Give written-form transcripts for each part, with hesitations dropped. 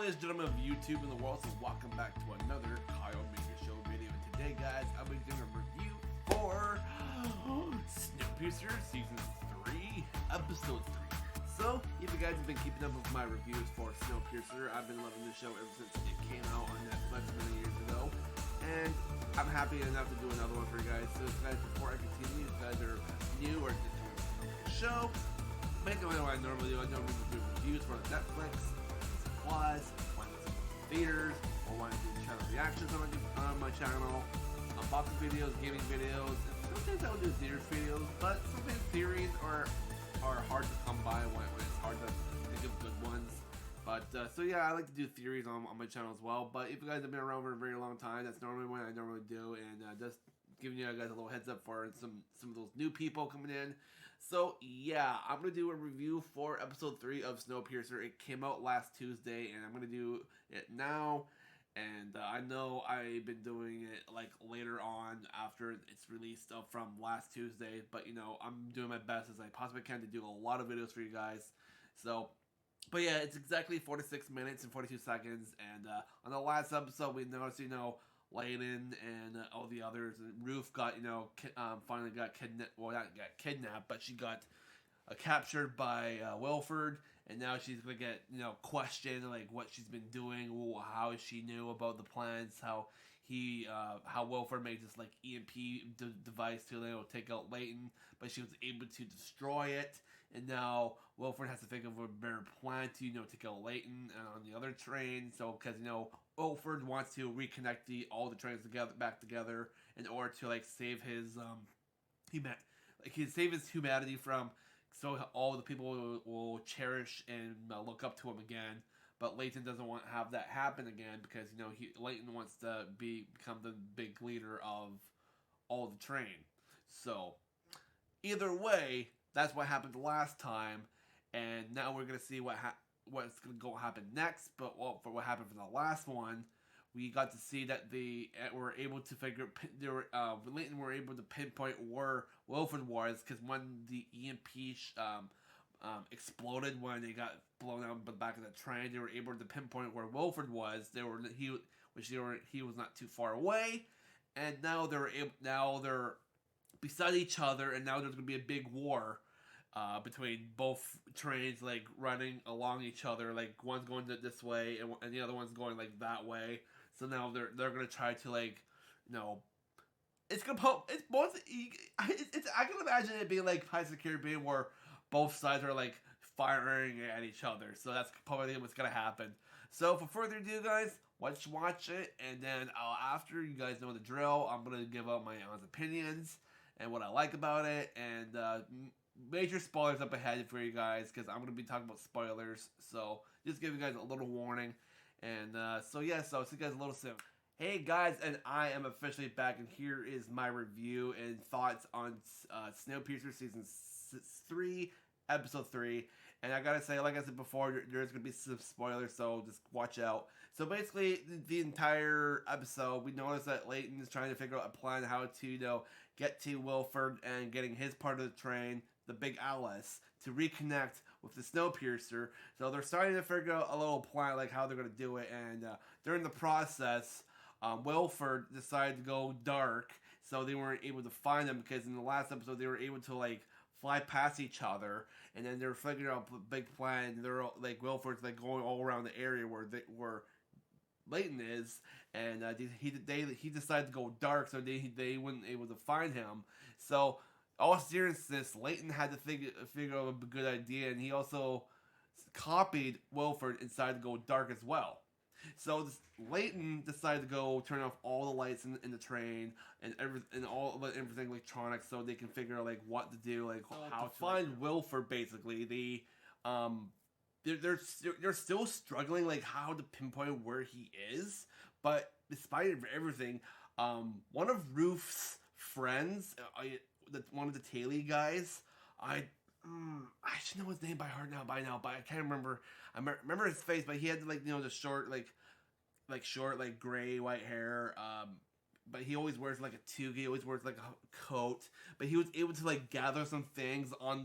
ladies and gentlemen of YouTube and the world, so welcome back to another Minger Show video. And today, guys, I'll be doing a review for Snowpiercer Season 3, Episode 3. So, if you guys have been keeping up with my reviews for Snowpiercer, I've been loving this show ever since it came out on Netflix many years ago. And I'm happy enough to do another one for you guys. So, guys, before I continue, if you guys are new or just joining the show, basically what I normally do, I normally do reviews for Netflix, Plus, when it's in theaters, or when I do channel reactions on my channel, unboxing videos, gaming videos, and sometimes I will do theaters videos, but sometimes theories are hard to come by when it's hard to think of good ones. But, so yeah, I like to do theories on my channel as well, but if you guys have been around for a very long time, that's normally what I normally do, and just giving you guys a little heads up for some of those new people coming in. So yeah, I'm going to do a review for episode 3 of Snowpiercer. It came out last Tuesday, and I'm going to do it now. And I know I've been doing it like later on after it's released from last Tuesday. But you know, I'm doing my best as I possibly can to do a lot of videos for you guys. So, but yeah, it's exactly 46 minutes and 42 seconds. And on the last episode, we noticed, you know, Layden and all the others. Ruth got, you know, finally got kidnapped. Well, not got kidnapped, but she got captured by Wilford, and now she's gonna get, you know, questioned, like what she's been doing, how she knew about the plans, how Wilford made this like EMP device to, you know, take out Layton, but she was able to destroy it, and now Wilford has to think of a better plan to, you know, take out Layton on the other train. So, because, you know, Wilford wants to reconnect all the trains back together in order to like save his save his humanity from, so all the people will cherish and look up to him again. But Layton doesn't want to have that happen again because, you know, Layton wants to become the big leader of all the train. So either way, that's what happened last time, and now we're gonna see what's gonna go happen next. But for what happened from the last one, we got to see that they were able to Layton were able to pinpoint where Wilford was, because when the EMP exploded, when they got blown out the back of the train, they were able to pinpoint where Wilford was. He was not too far away, and now they're beside each other, and now there's gonna be a big war between both trains, like running along each other, like one's going this way and the other one's going like that way. So now they're gonna try to, like, you know, it's gonna it's both. I can imagine it being like Pirates of the Caribbean, where both sides are like firing at each other. So that's probably what's gonna happen. So for further ado, guys, let's watch it, and then after you guys know the drill, I'm gonna give out my honest opinions and what I like about it, and major spoilers up ahead for you guys, because I'm going to be talking about spoilers, so just give you guys a little warning. And so yeah, so I'll see you guys a little soon. Hey guys, and I am officially back, and here is my review and thoughts on Snowpiercer Season 3, Episode 3. And I gotta say, like I said before, there's gonna be some spoilers, so just watch out. So basically, the entire episode, we notice that Layton is trying to figure out a plan how to, you know, get to Wilford and getting his part of the train, the Big Alice, to reconnect with the Snowpiercer. So they're starting to figure out a little plan, like how they're gonna do it. And during the process, Wilford decided to go dark, so they weren't able to find him, because in the last episode they were able to like fly past each other, and then they're figuring out a big plan. They're like, Wilford's like going all around the area where Layton is, and he decided to go dark, so they weren't able to find him. So all seriousness, Layton had to figure out a good idea, and he also copied Wilford and decided to go dark as well. So Layton decided to go turn off all the lights in the train and everything electronics, so they can figure out like what to do, like how to find Wilford. Basically, they're still struggling, like how to pinpoint where he is. But despite everything, one of Ruth's friends, one of the Taylor guys, I should know his name by now, but I can't remember. I remember his face, but he had, like, you know, the short, like gray white hair. but he always wears like a toque. He always wears like a coat. But he was able to like gather some things on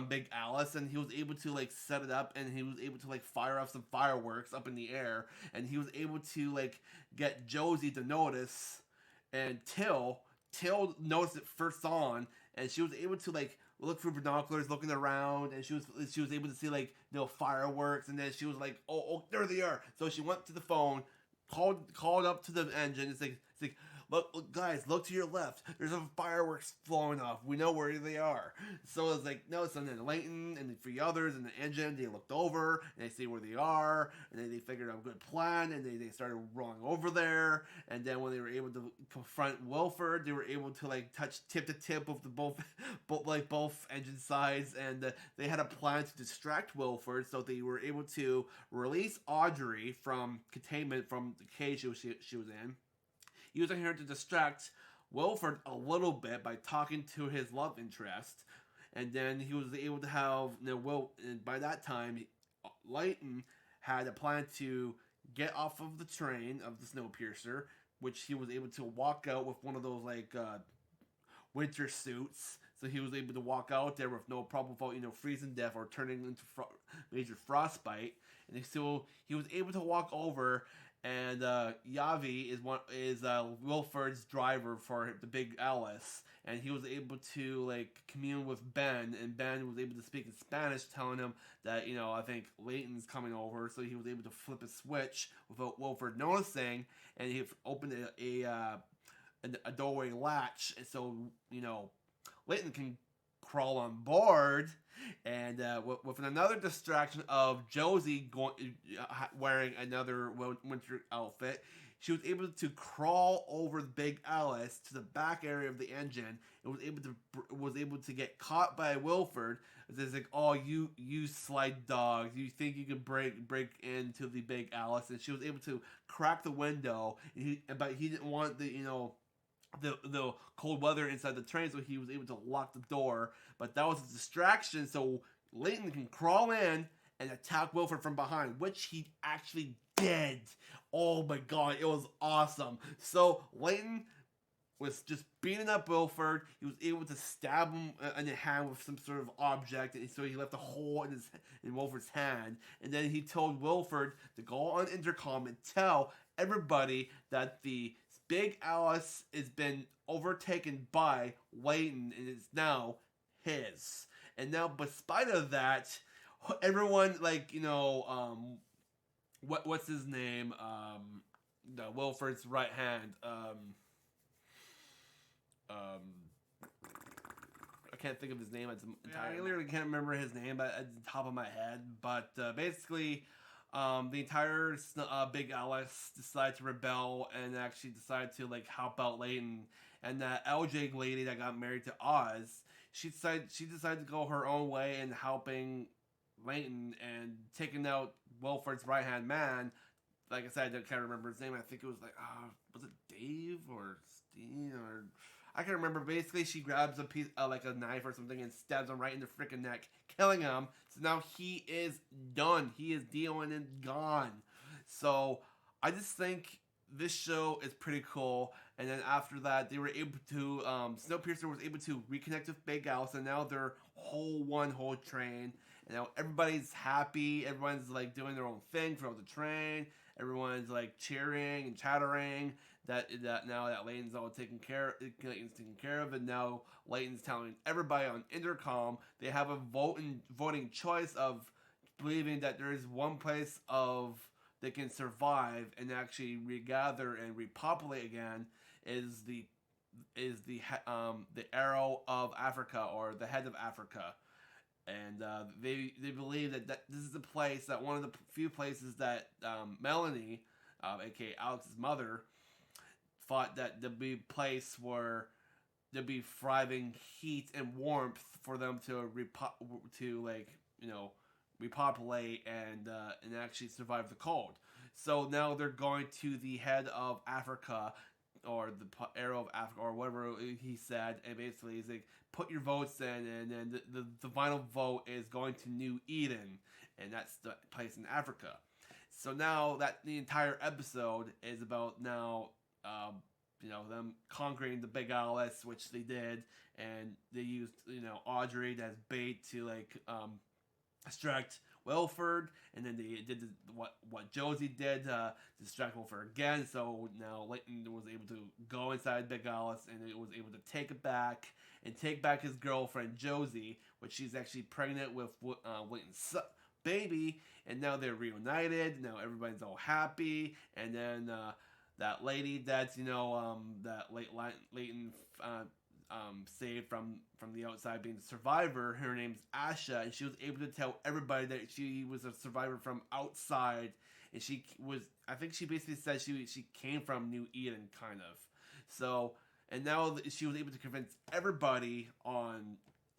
Big Alice, and he was able to like set it up, and he was able to like fire off some fireworks up in the air, and he was able to like get Josie to notice, and Till noticed it first on, and she was able to like look through binoculars, looking around, and she was able to see like fireworks, and then she was like, oh, there they are. So she went to the phone, called up to the engine. It's like look, guys, look to your left. There's some fireworks flowing off. We know where they are. So it's like, no, so then Leighton and the three others in the engine, they looked over and they see where they are, and then they figured out a good plan, and they started rolling over there. And then when they were able to confront Wilford, they were able to like touch tip to tip of the both engine sides, and they had a plan to distract Wilford, so they were able to release Audrey from containment from the cage she was in, using her to distract Wilford a little bit by talking to his love interest. And then he was able to have, and by that time, Leighton had a plan to get off of the train of the Snowpiercer, which he was able to walk out with one of those like winter suits. So he was able to walk out there with no problem without freezing death or turning into major frostbite. And so he was able to walk over, and Yavi is Wilford's driver for the Big Alice, and he was able to like commune with Ben, and Ben was able to speak in Spanish, telling him that I think Leighton's coming over, so he was able to flip a switch without Wilford noticing, and he opened a doorway latch, and so Leighton can crawl on board, and with another distraction of Josie wearing another winter outfit, she was able to crawl over the Big Alice to the back area of the engine, and was able to get caught by Wilford. It's like, oh, you slide dogs, you think you can break into the Big Alice? And she was able to crack the window, but he didn't want the cold weather inside the train, so he was able to lock the door. But that was a distraction, so Leighton can crawl in and attack Wilford from behind, which he actually did. Oh my god, it was awesome. So Leighton was just beating up Wilford. He was able to stab him in the hand with some sort of object, and so he left a hole in Wilford's hand. And then he told Wilford to go on intercom and tell everybody that the Big Alice has been overtaken by Leighton and is now his. And now, despite of that, everyone what's his name? The Wilford's right hand. I can't think of his name. I literally can't remember his name at the top of my head. But basically, the entire Big Alice decided to rebel and actually decided to help out Leighton. And that LJ lady that got married to Oz, she decided to go her own way in helping Leighton and taking out Wilford's right hand man. Like I said, I can't remember his name. I think it was was it Dave or Steve or I can't remember. Basically, she grabs a piece, like a knife or something, and stabs him right in the freaking neck, killing him. So now he is done. He is dealing and gone. So I just think this show is pretty cool. And then after that, they were able to, Snowpiercer was able to reconnect with Big Alice, and now they're one whole train. And now everybody's happy. Everyone's doing their own thing throughout the train. Everyone's cheering and chattering that now that Leighton's taken care of, and now Leighton's telling everybody on intercom they have a voting choice of believing that there is one place they can survive and actually regather and repopulate again is the Arrow of Africa, or the Head of Africa. And they believe that this is the place, that one of the few places that Melanie, aka Alex's mother, thought that there'd be a place where there'd be thriving heat and warmth for them to repopulate and actually survive the cold. So now they're going to the Head of Africa, or the Arrow of Africa, or whatever he said, and basically he's like, put your votes in, and then the final vote is going to New Eden, and that's the place in Africa. So now that the entire episode is about now them conquering the Big Alice, which they did, and they used Audrey as bait to distract Wilford, and then they did what Josie did to distract Wilford again. So now Layton was able to go inside Big Alice, and it was able to take it back and take back his girlfriend Josie, which she's actually pregnant with Layton's baby, and now they're reunited. Now everybody's all happy, and then that lady that's that Layton saved from the outside, being the survivor. Her name's Asha, and she was able to tell everybody that she was a survivor from outside, and I think she basically said she came from New Eden, kind of. So, and now she was able to convince everybody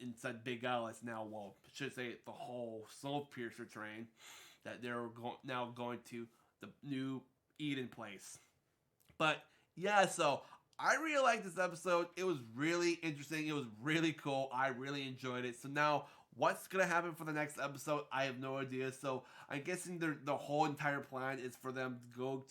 inside Big Alice now, well, I should say the whole Snowpiercer train, that they're now going to the new Eden place. But yeah, so I really liked this episode. It was really interesting. It was really cool. I really enjoyed it. So now, what's gonna happen for the next episode? I have no idea. So I'm guessing the whole entire plan is for them to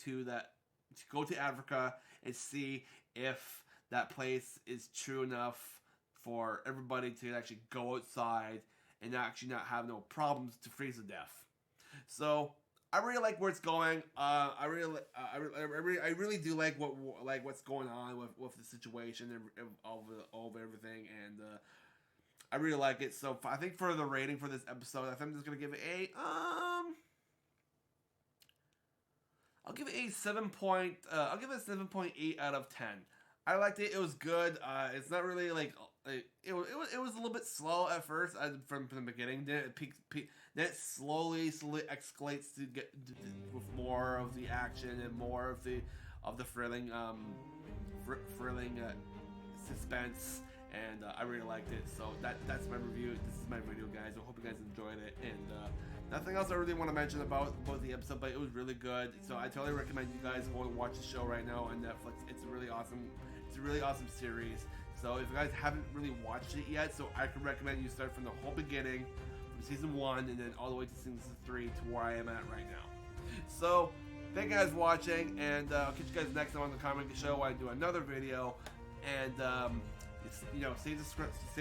go to Africa and see if that place is true enough for everybody to actually go outside and actually not have no problems to freeze to death. So I really like where it's going. I really do like what's going on with the situation and all of everything, and I really like it. So I think for the rating for this episode, I think I'm just gonna give it I'll give it a 7.8 out of 10. I liked it. It was good. It's not really it was a little bit slow at first from the beginning. Then it slowly escalates to get with more of the action and more of the thrilling suspense, and I really liked it. So that's my review. This is my video, guys. I hope you guys enjoyed it, and nothing else I really want to mention about the episode, but it was really good. So I totally recommend you guys go and watch the show right now on Netflix. It's a really awesome series. So if you guys haven't really watched it yet, so I can recommend you start from the whole beginning, from season 1, and then all the way to season 3 to where I am at right now. So thank you guys for watching, and I'll catch you guys next time on the Comment Show when I do another video. And stay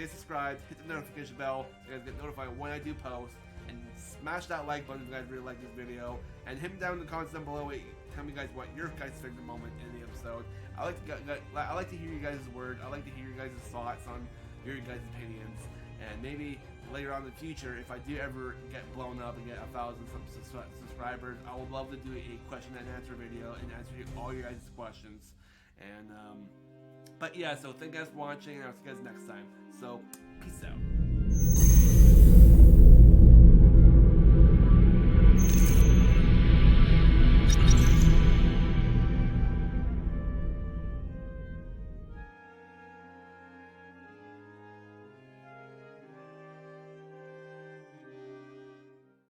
subscribed, hit the notification bell so you guys get notified when I do post, and smash that like button if you guys really like this video, and hit me down in the comments down below. Tell me guys what your guys' favorite moment in the episode. I like to hear you guys' word. I like to hear your guys' thoughts on your guys' opinions, and maybe later on in the future, if I do ever get blown up and get 1,000 subscribers, I would love to do a question and answer video and answer all your guys' questions. And but yeah, so thank you guys for watching, and I'll see you guys next time. So peace out.